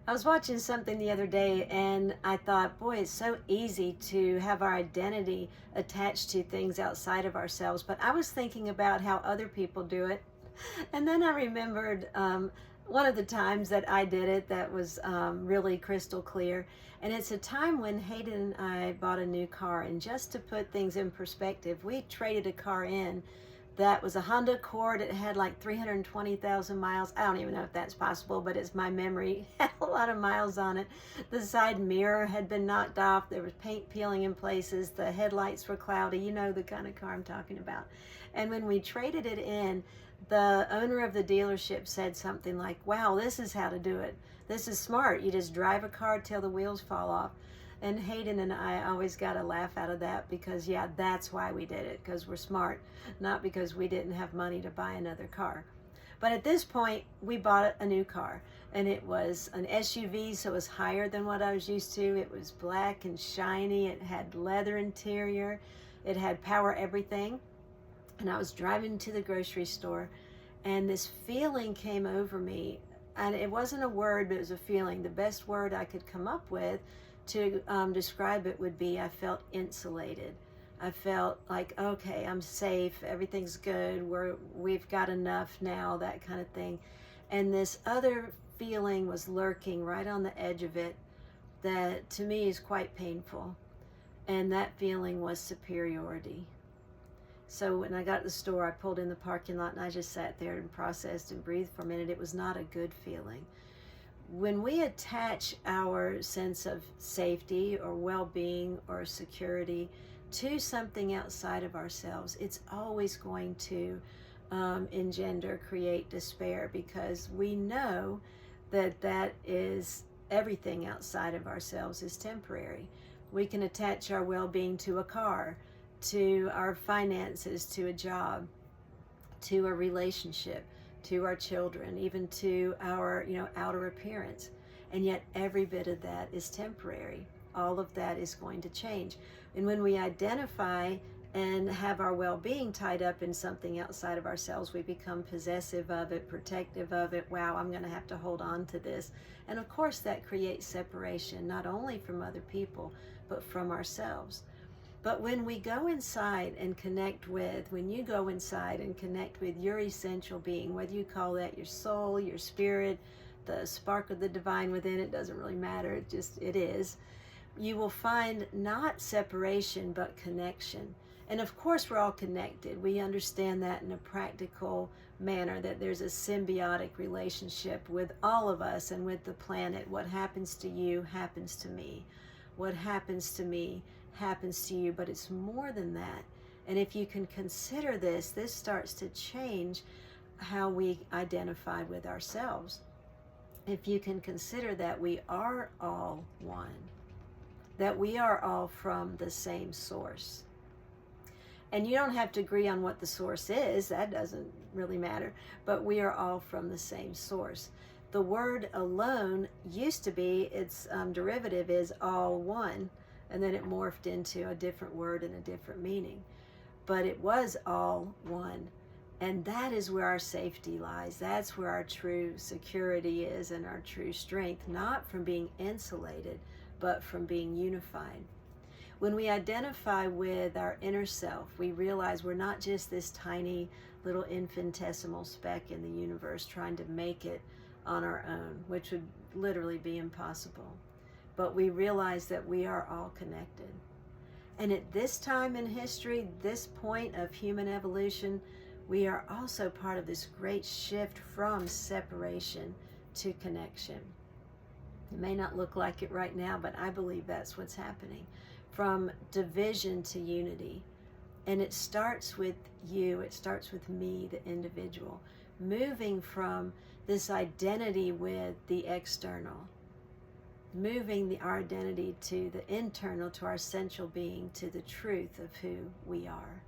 I was watching something the other day and I thought, boy, it's so easy to have our identity attached to things outside of ourselves. But I was thinking about how other people do it. And then I remembered one of the times that I did it that was really crystal clear. And it's a time when Hayden and I bought a new car. And just to put things in perspective, we traded a car in that was a Honda Accord. It had like 320,000 miles. I don't even know if that's possible, but it's my memory. It had a lot of miles on it. The side mirror had been knocked off. There was paint peeling in places. The headlights were cloudy. You know the kind of car I'm talking about. And when we traded it in, the owner of the dealership said something like, wow, this is how to do it. This is smart. You just drive a car till the wheels fall off. And Hayden and I always got a laugh out of that because, yeah, that's why we did it, because we're smart, not because we didn't have money to buy another car. But at this point, we bought a new car, and it was an SUV, so it was higher than what I was used to. It was black and shiny. It had leather interior. It had power everything. And I was driving to the grocery store, and this feeling came over me. And it wasn't a word, but it was a feeling. The best word I could come up with to describe it would be I felt insulated. I felt like, okay, I'm safe, everything's good, we've got enough now, that kind of thing. And this other feeling was lurking right on the edge of it that to me is quite painful. And that feeling was superiority. So when I got to the store, I pulled in the parking lot and I just sat there and processed and breathed for a minute. It was not a good feeling. When we attach our sense of safety or well-being or security to something outside of ourselves, it's always going to create despair, because we know that that is everything outside of ourselves is temporary. We can attach our well-being to a car, to our finances, to a job, to a relationship, to our children, even to our outer appearance. And yet every bit of that is temporary. All of that is going to change. And when we identify and have our well-being tied up in something outside of ourselves, we become possessive of it, protective of it. Wow, I'm going to have to hold on to this. And of course that creates separation, not only from other people, but from ourselves. But when we go inside and connect with, when you go inside and connect with your essential being, whether you call that your soul, your spirit, the spark of the divine within, it doesn't really matter, it is, you will find not separation, but connection. And of course we're all connected. We understand that in a practical manner, that there's a symbiotic relationship with all of us and with the planet. What happens to you happens to me. What happens to me happens to you, but it's more than that. And if you can consider this starts to change how we identify with ourselves. If you can consider that we are all one, that we are all from the same source. And you don't have to agree on what the source is, that doesn't really matter, but we are all from the same source. The word alone used to be, its derivative is all one, and then it morphed into a different word and a different meaning. But it was all one. And that is where our safety lies. That's where our true security is and our true strength, not from being insulated, but from being unified. When we identify with our inner self, we realize we're not just this tiny little infinitesimal speck in the universe trying to make it on our own, which would literally be impossible. But we realize that we are all connected. And at this time in history, this point of human evolution, we are also part of this great shift from separation to connection. It may not look like it right now, but I believe that's what's happening. From division to unity. And it starts with you, it starts with me, the individual, moving from this identity with the external, moving our identity to the internal, to our essential being, to the truth of who we are.